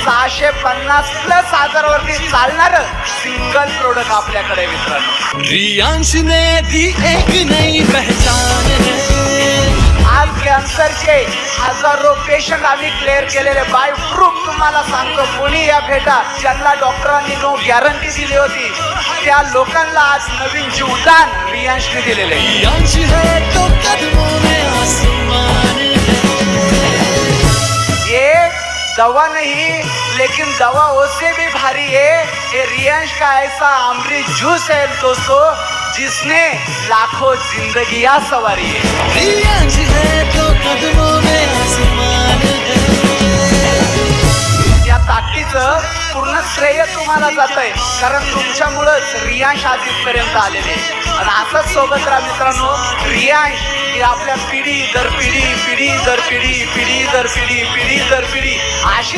650+ वरती चालणार single product आपल्याकडे मित्रांनो. रियांश ने दी एक नई पहचान है. आज कॅन्सरचे हजारो पेशंट आम्ही क्लिअर केलेले बाय प्रूफ तुम्हाला सांगतो. कोणी या भेटा ज्यांना डॉक्टरांनी नो गॅरंटी दिली होती त्या लोकांना आज नवीन जीवदान रियांशने दिलेले. रियांश है तो कदमों में आसमान है. ये दवा नहीं लेकिन दवा उससे भी भारी है. ये रियांश का ऐसा अमृत जूस है दोस्तों जिसने लाखों जिंदगियां सवारी है. रियांश है तो कदमों में आसमान है. या ताकदीचं पूर्ण श्रेय तुम्हाला जात आहे कारण तुमच्यामुळंच रियांश आज इथपर्यंत आलेले. आणि असंच सोबत राहा मित्रांनो. रियांश ही आपल्या पिढी दर पिढी पिढी दर पिढी पिढी दर पिढी पिढी दर पिढी अशी